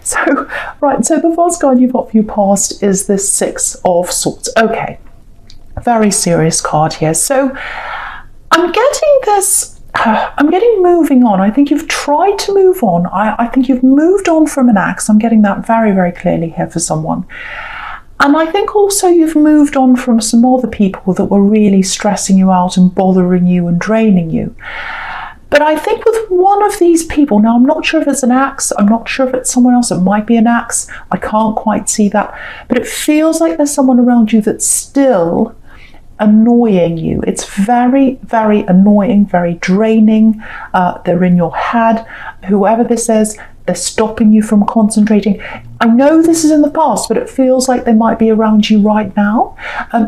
So, right, so the first card you've got for your past is this Six of Swords. Okay, very serious card here. So I'm getting this, I'm getting moving on. I think you've tried to move on. I think you've moved on from an ex. I'm getting that very, very clearly here for someone. And I think also you've moved on from some other people that were really stressing you out and bothering you and draining you. But I think with one of these people, now I'm not sure if it's an ex, I'm not sure if it's someone else, it might be an ex, I can't quite see that, but it feels like there's someone around you that's still annoying you. It's very, very annoying, very draining. They're in your head. Whoever this is, they're stopping you from concentrating. I know this is in the past, but it feels like they might be around you right now.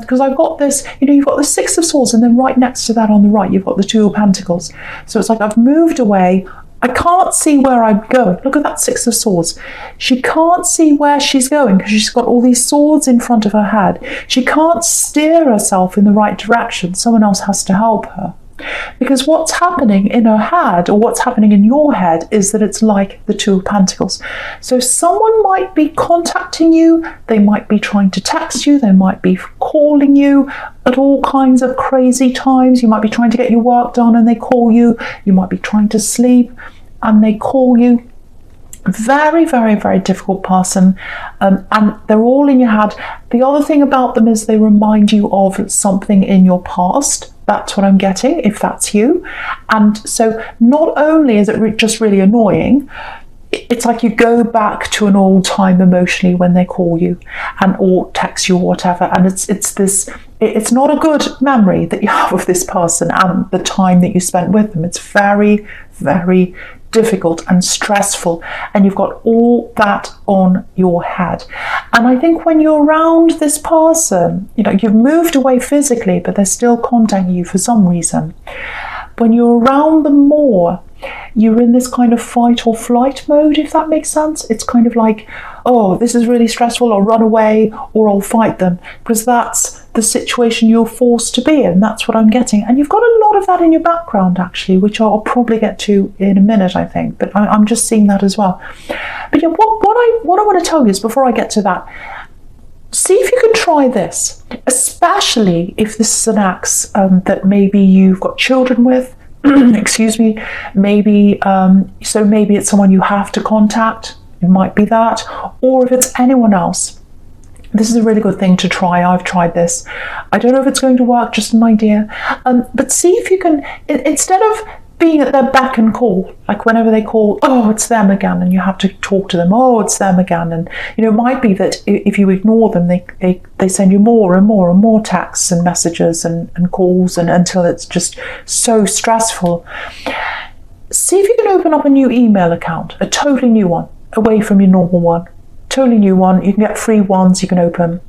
Because I've got this, you've got the Six of Swords, and then right next to that on the right, you've got the Two of Pentacles. So it's like I've moved away. I can't see where I'm going. Look at that Six of Swords. She can't see where she's going because she's got all these swords in front of her head. She can't steer herself in the right direction. Someone else has to help her. Because what's happening in her head, or what's happening in your head, is that it's like the Two of Pentacles. So someone might be contacting you, they might be trying to text you, they might be calling you at all kinds of crazy times. You might be trying to get your work done and they call you. You might be trying to sleep and they call you. Very, very, very difficult person, and they're all in your head. The other thing about them is they remind you of something in your past. That's what I'm getting, if that's you. And so not only is it just really annoying, it's like you go back to an old time emotionally when they call you and or text you or whatever, and it's not a good memory that you have of this person and the time that you spent with them. It's very, very difficult and stressful, and you've got all that on your head. And I think when you're around this person, you've moved away physically, but they're still contacting you for some reason. When you're around them more, you're in this kind of fight or flight mode, if that makes sense. It's kind of like, oh, this is really stressful, I'll run away or I'll fight them, because that's the situation you're forced to be in. That's what I'm getting. And you've got a lot of that in your background, actually, which I'll probably get to in a minute, I think. But I'm just seeing that as well. But yeah, what I want to tell you is, before I get to that, see if you can try this, especially if this is an ex that maybe you've got children with. Excuse me, maybe it's someone you have to contact. It might be that, or if it's anyone else. This is a really good thing to try. I've tried this. I don't know if it's going to work, just an idea. But see if you can, instead of being at their beck and call, like whenever they call, oh, it's them again, and you have to talk to them, oh, it's them again. And it might be that if you ignore them, they send you more and more and more texts and messages and calls, and until it's just so stressful. See if you can open up a new email account, a totally new one, away from your normal one. Totally new one. You can get free ones you can open.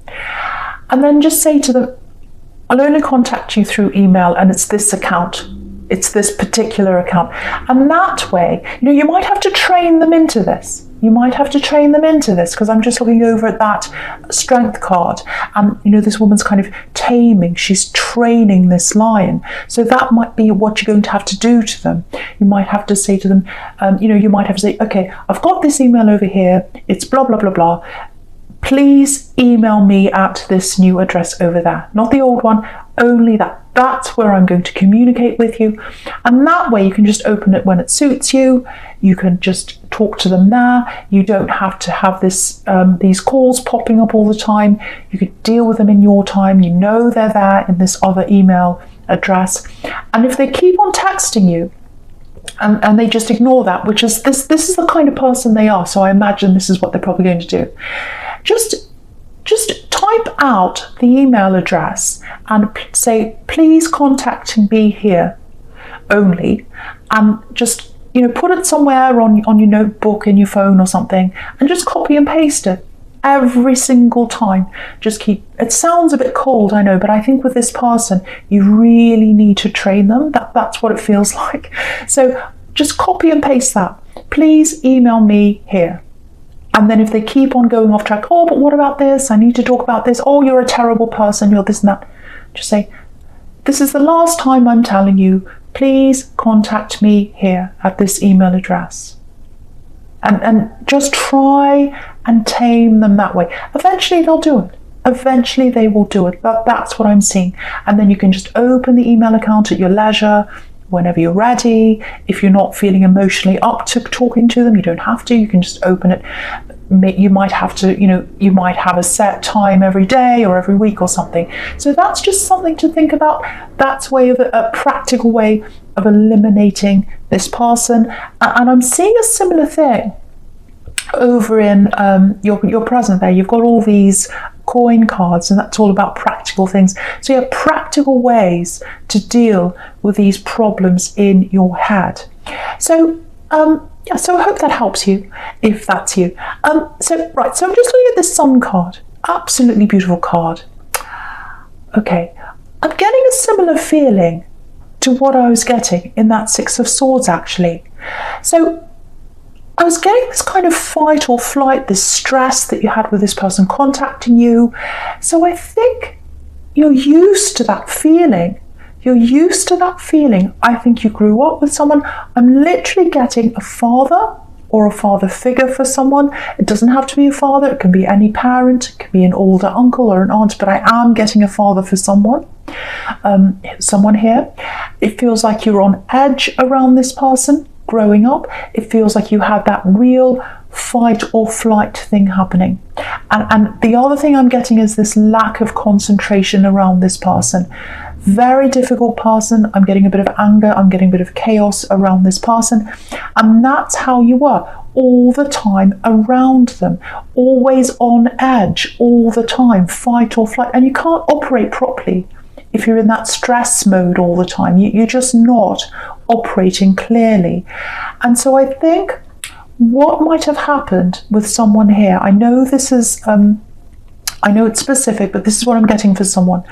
And then just say to them, I'll only contact you through email, and it's this account. It's this particular account. And that way, you might have to train them into this. Because I'm just looking over at that strength card, and this woman's kind of taming, she's training this lion. So that might be what you're going to have to do to them. You might have to say to them, you might have to say, okay, I've got this email over here, it's blah, blah, blah, blah. Please email me at this new address over there. Not the old one, only that. That's where I'm going to communicate with you. And that way you can just open it when it suits you. You can just talk to them there. You don't have to have these calls popping up all the time. You could deal with them in your time. They're there in this other email address. And if they keep on texting you, and they just ignore that, which is this is the kind of person they are, so I imagine this is what they're probably going to do. Just type out the email address and say, please contact me here only, and just put it somewhere on your notebook, in your phone or something, and just copy and paste it every single time. It sounds a bit cold, I know, but I think with this person you really need to train them. That's what it feels like. So just copy and paste that. Please email me here. And then if they keep on going off track, oh, but what about this? I need to talk about this. Oh, you're a terrible person. You're this and that. Just say, this is the last time I'm telling you, please contact me here at this email address. and just try and tame them that way. Eventually they'll do it. Eventually they will do it. That's what I'm seeing. And then you can just open the email account at your leisure, whenever you're ready. If you're not feeling emotionally up to talking to them, you don't have to. You can just open it. You might have to, you might have a set time every day or every week or something. So that's just something to think about. That's a practical way of eliminating this person. And I'm seeing a similar thing over in your present there. You've got all these coin cards, and that's all about practical things. So you have practical ways to deal with these problems in your head. So so I hope that helps you, if that's you. So I'm just looking at this Sun card. Absolutely beautiful card. Okay, I'm getting a similar feeling to what I was getting in that Six of Swords, actually. So I was getting this kind of fight or flight, this stress that you had with this person contacting you. So I think you're used to that feeling. You're used to that feeling. I think you grew up with someone. I'm literally getting a father or a father figure for someone. It doesn't have to be a father. It can be any parent. It can be an older uncle or an aunt, but I am getting a father for someone. Someone here. It feels like you're on edge around this person. Growing up, it feels like you had that real fight or flight thing happening. And the other thing I'm getting is this lack of concentration around this person. Very difficult person. I'm getting a bit of anger. I'm getting a bit of chaos around this person. And that's how you were all the time around them. Always on edge all the time. Fight or flight. And you can't operate properly if you're in that stress mode all the time. You're just not operating clearly. And so I think what might have happened with someone here, I know this is, I know it's specific, but this is what I'm getting for someone.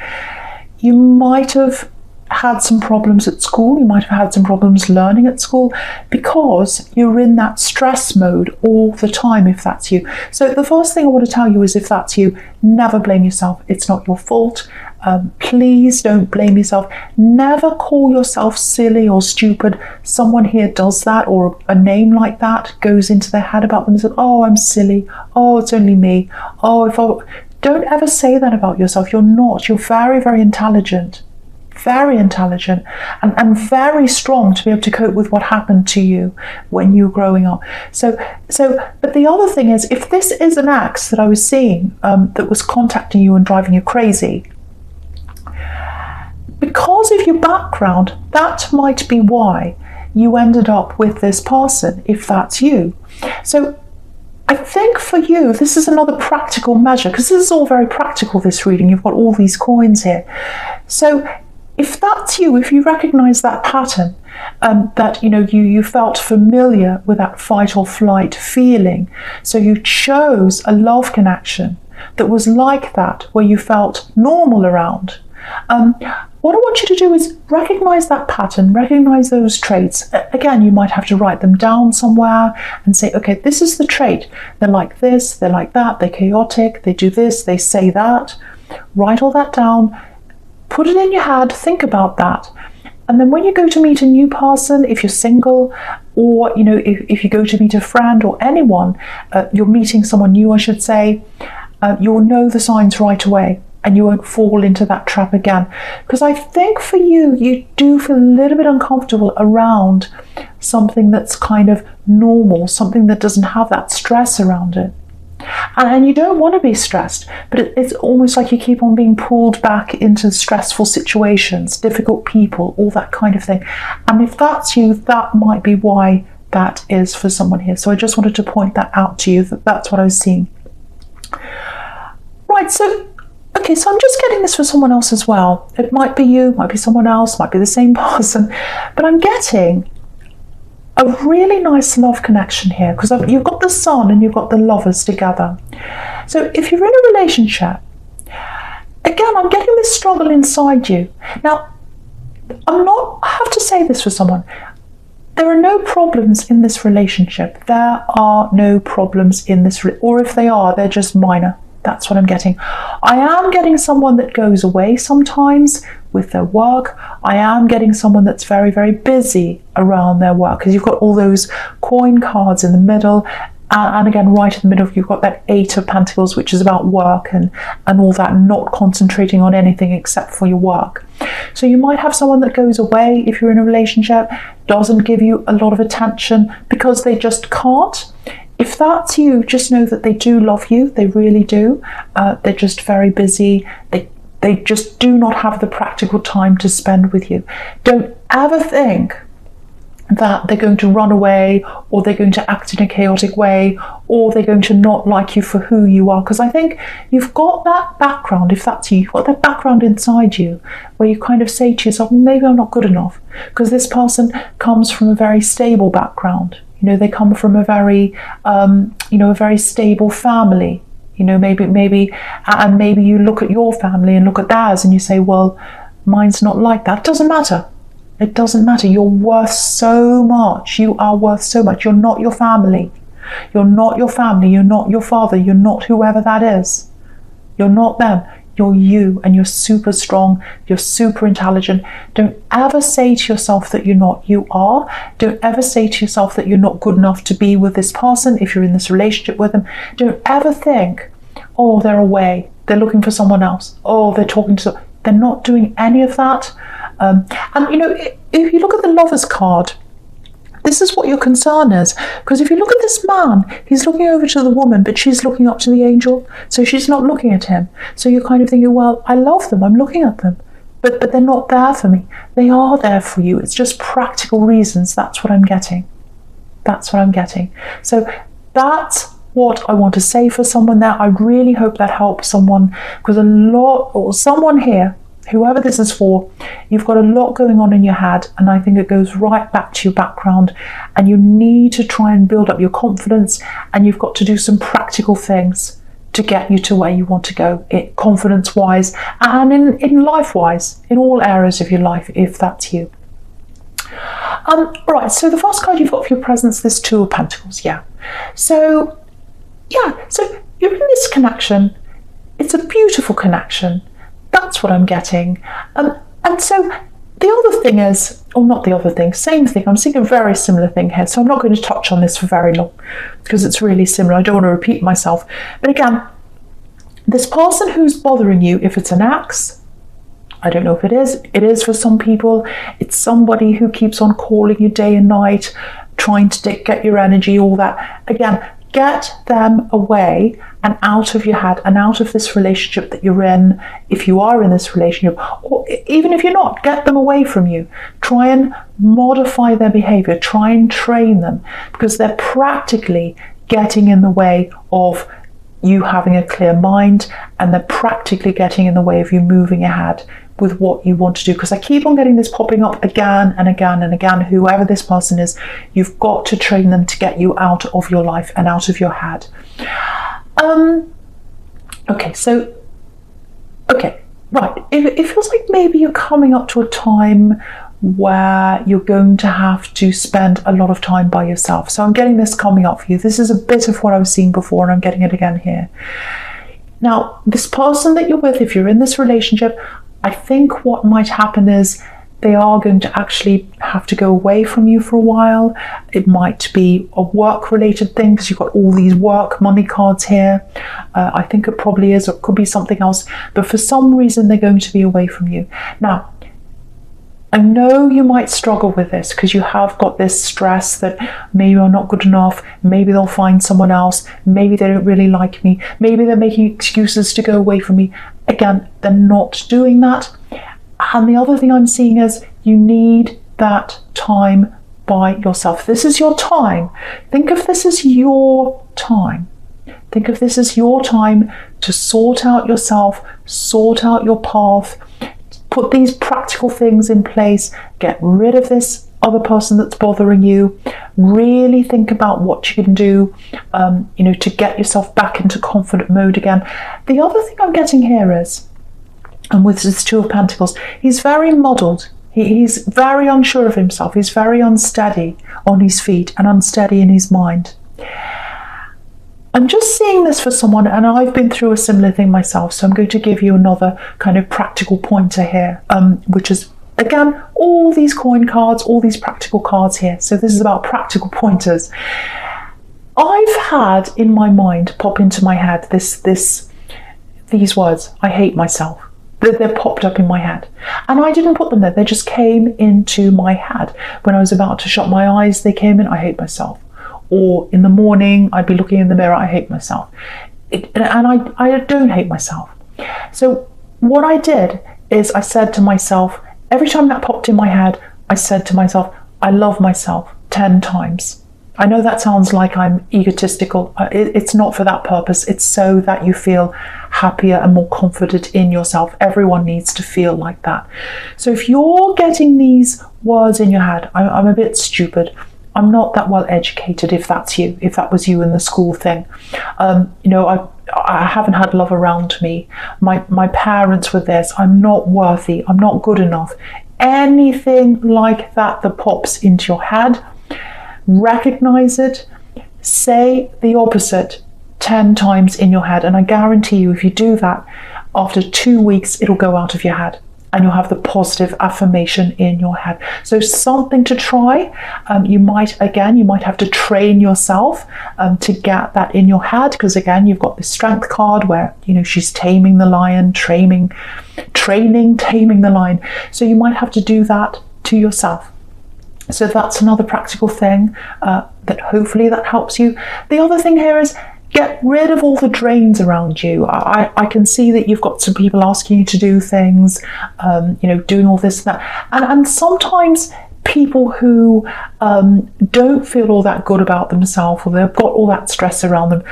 You might have had some problems at school. You might have had some problems learning at school because you're in that stress mode all the time, if that's you. So the first thing I want to tell you is, if that's you, never blame yourself. It's not your fault. Please don't blame yourself. Never call yourself silly or stupid. Someone here does that, or a name like that goes into their head about them and says, oh, I'm silly. Oh, it's only me. Don't ever say that about yourself. You're not. You're very, very intelligent. Very intelligent and very strong to be able to cope with what happened to you when you were growing up. But the other thing is, if this is an ex that I was seeing that was contacting you and driving you crazy, because of your background, that might be why you ended up with this person, if that's you. So I think for you, this is another practical measure, because this is all very practical, this reading. You've got all these coins here. So if that's you, if you recognize that pattern, that you felt familiar with that fight or flight feeling, so you chose a love connection that was like that, where you felt normal around, what I want you to do is recognize that pattern, recognize those traits. Again, you might have to write them down somewhere and say, okay, this is the trait. They're like this, they're like that, they're chaotic, they do this, they say that. Write all that down, put it in your head, think about that. And then when you go to meet a new person, if you're single, or if you go to meet a friend or anyone, you're meeting someone new, I should say, you'll know the signs right away. And you won't fall into that trap again. Because I think for you, you do feel a little bit uncomfortable around something that's kind of normal, something that doesn't have that stress around it. And you don't want to be stressed, but it's almost like you keep on being pulled back into stressful situations, difficult people, all that kind of thing. And if that's you, that might be why that is for someone here. So I just wanted to point that out to you, that's what I was seeing. Right, so okay, so I'm just getting this for someone else as well. It might be you, might be someone else, might be the same person, but I'm getting a really nice love connection here, because you've got the Sun and you've got the Lovers together. So if you're in a relationship, again, I'm getting this struggle inside you. Now, I have to say this for someone. There are no problems in this relationship. There are no problems in this, or if they are, they're just minor. That's what I'm getting. I am getting someone that goes away sometimes with their work. I am getting someone that's very, very busy around their work, because you've got all those coin cards in the middle. And again, right in the middle, you've got that 8 of Pentacles, which is about work and all that, not concentrating on anything except for your work. So you might have someone that goes away if you're in a relationship, doesn't give you a lot of attention because they just can't. If that's you, just know that they do love you. They really do. They're just very busy. They just do not have the practical time to spend with you. Don't ever think that they're going to run away, or they're going to act in a chaotic way, or they're going to not like you for who you are. Because I think you've got that background, if that's you, you've got that background inside you where you kind of say to yourself, well, maybe I'm not good enough. Because this person comes from a very stable background. You know, they come from a very, a very stable family. You know, maybe you look at your family and look at theirs and you say, well, mine's not like that. It doesn't matter. It doesn't matter. You're worth so much. You are worth so much. You're not your family. You're not your family. You're not your father. You're not whoever that is. You're not them. You're you, and you're super strong. You're super intelligent. Don't ever say to yourself that you're not. You are. Don't ever say to yourself that you're not good enough to be with this person if you're in this relationship with them. Don't ever think, oh, they're away. They're looking for someone else. Oh, they're talking to... They're not doing any of that. And you know, if you look at the Lover's card, this is what your concern is. Because if you look at this man, he's looking over to the woman, but she's looking up to the angel. So she's not looking at him. So you're kind of thinking, well, I love them. I'm looking at them. But they're not there for me. They are there for you. It's just practical reasons. That's what I'm getting. That's what I'm getting. So that's what I want to say for someone there. I really hope that helps someone, because someone here, whoever this is for, you've got a lot going on in your head, and I think it goes right back to your background, and you need to try and build up your confidence, and you've got to do some practical things to get you to where you want to go, confidence-wise and in life-wise, in all areas of your life, if that's you. Right, so the first card you've got for your presence, this 2 of Pentacles, So you're in this connection. It's a beautiful connection. That's what I'm getting. And so the other thing is, or not the other thing, same thing. I'm seeing a very similar thing here. So I'm not going to touch on this for very long because it's really similar. I don't want to repeat myself. But again, this person who's bothering you, if it's an ex, I don't know if it is for some people. It's somebody who keeps on calling you day and night, trying to get your energy, all that. Again, get them away and out of your head and out of this relationship that you're in. If you are in this relationship, or even if you're not, get them away from you. Try and modify their behavior. Try and train them, because they're practically getting in the way of you having a clear mind, and they're practically getting in the way of you moving ahead with what you want to do. Because I keep on getting this popping up again and again and again. Whoever this person is, you've got to train them to get you out of your life and out of your head. Right. It feels like maybe you're coming up to a time where you're going to have to spend a lot of time by yourself. So I'm getting this coming up for you. This is a bit of what I was seeing before, and I'm getting it again here. Now, this person that you're with, if you're in this relationship, I think what might happen is they are going to actually have to go away from you for a while. It might be a work-related thing, because you've got all these work money cards here. I think it probably is, or it could be something else. But for some reason, they're going to be away from you. Now, I know you might struggle with this because you have got this stress that maybe I'm not good enough, maybe they'll find someone else, maybe they don't really like me, maybe they're making excuses to go away from me. Again, they're not doing that. And the other thing I'm seeing is you need that time by yourself. This is your time. Think of this as your time. Think of this as your time to sort out yourself, sort out your path, put these practical things in place, get rid of this other person that's bothering you, really think about what you can do, to get yourself back into confident mode again. The other thing I'm getting here is, and with this 2 of Pentacles, he's very muddled. He's very unsure of himself. He's very unsteady on his feet and unsteady in his mind. And the other thing I'm getting here is, and with this 2 of Pentacles, he's very muddled. He's very unsure of himself. He's very unsure of himself. He's very unsure of himself. He's very unsteady on his feet and unsteady in his mind. He's very muddled. He's very unsure of himself. He's very unsteady in his mind. I'm just seeing this for someone, and I've been through a similar thing myself, so I'm going to give you another kind of practical pointer here, which is, again, all these coin cards, all these practical cards here. So this is about practical pointers. I've had in my mind pop into my head these words, I hate myself. They've popped up in my head. And I didn't put them there, they just came into my head. When I was about to shut my eyes, they came in, I hate myself. Or in the morning, I'd be looking in the mirror, I hate myself. I don't hate myself. So what I did is I said to myself, every time that popped in my head, I said to myself, I love myself 10 times. I know that sounds like I'm egotistical. It's not for that purpose. It's so that you feel happier and more confident in yourself. Everyone needs to feel like that. So if you're getting these words in your head, I'm a bit stupid. I'm not that well educated, if that's you, if that was you in the school thing. I haven't had love around me. My parents were this. I'm not worthy. I'm not good enough. Anything like that pops into your head, recognize it, say the opposite 10 times in your head, and I guarantee you if you do that, after 2 weeks it'll go out of your head and you'll have the positive affirmation in your head. So something to try. You might have to train yourself to get that in your head, because again, you've got the strength card where she's taming the lion, taming the lion. So you might have to do that to yourself. So that's another practical thing that hopefully that helps you. The other thing here is get rid of all the drains around you. I can see that you've got some people asking you to do things, doing all this and that. And sometimes people who don't feel all that good about themselves, or they've got all that stress around them,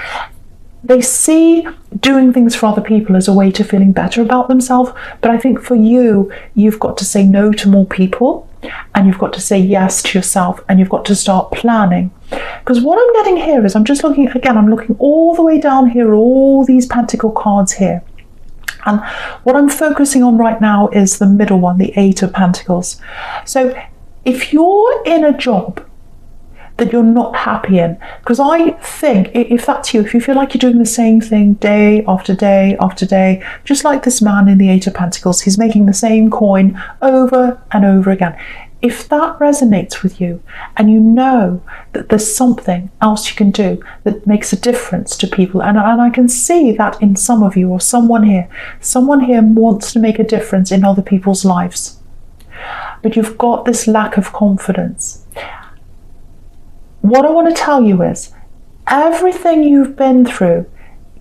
they see doing things for other people as a way to feeling better about themselves. But I think for you, you've got to say no to more people, and you've got to say yes to yourself, and you've got to start planning. Because what I'm getting here is, I'm looking all the way down here, all these pentacle cards here. And what I'm focusing on right now is the middle one, the 8 of Pentacles. So if you're in a job that you're not happy in, because I think if that's you, if you feel like you're doing the same thing day after day after day, just like this man in the 8 of Pentacles, he's making the same coin over and over again. If that resonates with you, and you know that there's something else you can do that makes a difference to people, and I can see that in some of you, or someone here wants to make a difference in other people's lives, but you've got this lack of confidence. What I want to tell you is, everything you've been through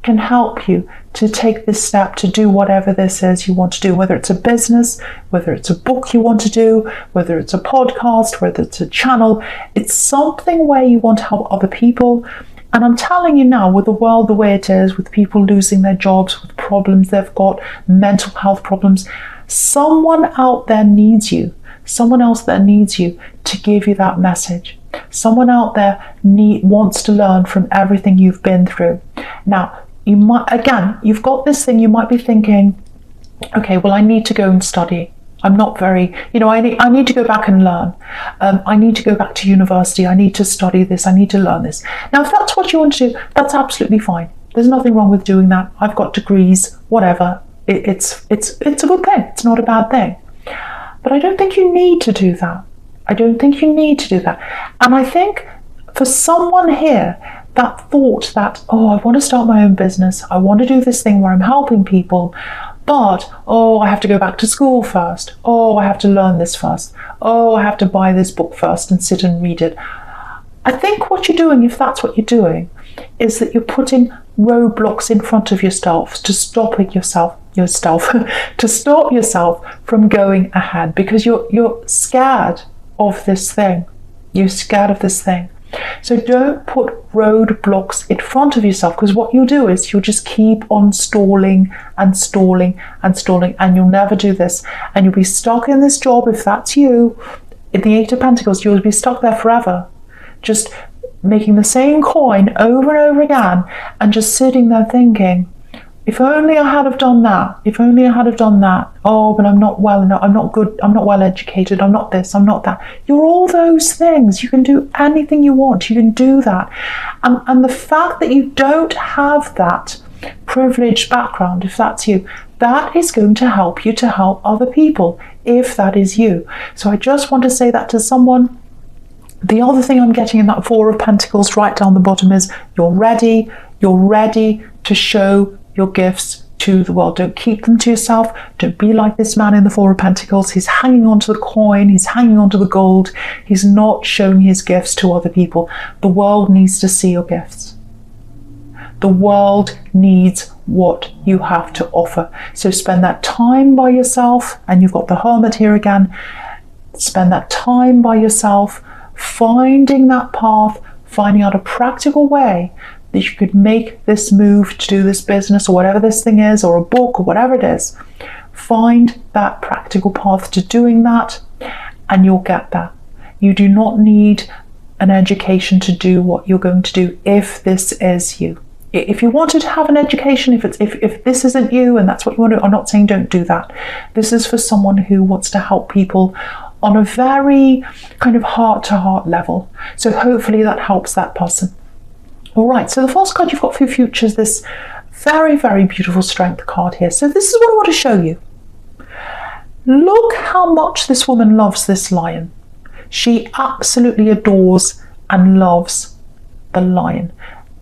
can help you to take this step to do whatever this is you want to do, whether it's a business, whether it's a book you want to do, whether it's a podcast, whether it's a channel. It's something where you want to help other people. And I'm telling you now, with the world the way it is, with people losing their jobs, with problems they've got, mental health problems, someone out there needs you. Someone else there needs you to give you that message. Someone out there wants to learn from everything you've been through. Now, you've got this thing, you might be thinking, okay, well, I need to go and study. I'm not very, I need to go back and learn. I need to go back to university. I need to study this. I need to learn this. Now, if that's what you want to do, that's absolutely fine. There's nothing wrong with doing that. I've got degrees, whatever. It's a good thing. It's not a bad thing. But I don't think you need to do that. And I think for someone here, that thought that, I want to start my own business. I want to do this thing where I'm helping people, but, I have to go back to school first. I have to learn this first. I have to buy this book first and sit and read it. I think what you're doing, if that's what you're doing, is that you're putting roadblocks in front of yourself to stop yourself to stop yourself from going ahead, because you're scared of this thing. You're scared of this thing. So don't put roadblocks in front of yourself, because what you'll do is you'll just keep on stalling and stalling and stalling, and you'll never do this. And you'll be stuck in this job, if that's you, in the 8 of Pentacles, you'll be stuck there forever, just making the same coin over and over again, and just sitting there thinking, If only I had have done that. If only I had have done that. Oh, but I'm not well enough. I'm not good. I'm not well educated. I'm not this. I'm not that. You're all those things. You can do anything you want. You can do that. And the fact that you don't have that privileged background, if that's you, that is going to help you to help other people, if that is you. So I just want to say that to someone. The other thing I'm getting in that Four of Pentacles right down the bottom is you're ready to show your gifts to the world. Don't keep them to yourself. Don't be like this man in the Four of Pentacles. He's hanging on to the coin. He's hanging on to the gold. He's not showing his gifts to other people. The world needs to see your gifts. The world needs what you have to offer. So spend that time by yourself, and you've got the Hermit here again. Spend that time by yourself, finding that path, finding out a practical way that you could make this move to do this business or whatever this thing is, or a book or whatever it is. Find that practical path to doing that, and you'll get that. You do not need an education to do what you're going to do if this is you. If you wanted to have an education, if this isn't you and that's what you want to, I'm not saying don't do that. This is for someone who wants to help people on a very kind of heart-to-heart level. So hopefully that helps that person. All right, so the first card you've got for your future is this very, very beautiful Strength card here. So this is what I want to show you. Look how much this woman loves this lion. She absolutely adores and loves the lion.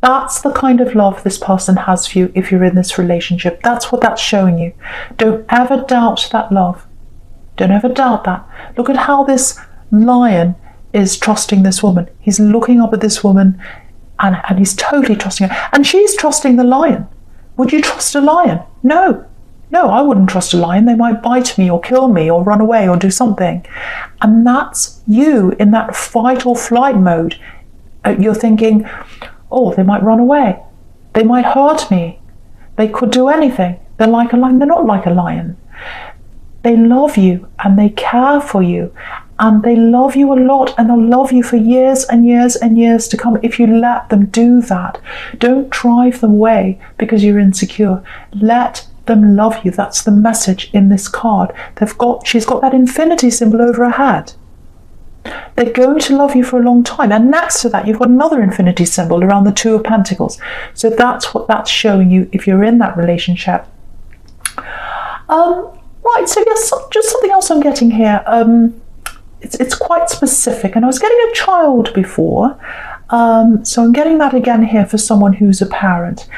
That's the kind of love this person has for you if you're in this relationship. That's what that's showing you. Don't ever doubt that love. Don't ever doubt that. Look at how this lion is trusting this woman. He's looking up at this woman, and he's totally trusting her. And she's trusting the lion. Would you trust a lion? No. No, I wouldn't trust a lion. They might bite me or kill me or run away or do something. And that's you in that fight or flight mode. You're thinking, oh, they might run away. They might hurt me. They could do anything. They're like a lion. They're not like a lion. They love you and they care for you. And they love you a lot, and they'll love you for years and years and years to come if you let them do that. Don't drive them away because you're insecure. Let them love you. That's the message in this card. She's got that infinity symbol over her head. They're going to love you for a long time. And next to that, you've got another infinity symbol around the Two of Pentacles. So that's what that's showing you if you're in that relationship. Right, so yes, just something else I'm getting here. It's quite specific, and I was getting a child before, so I'm getting that again here for someone who's a parent.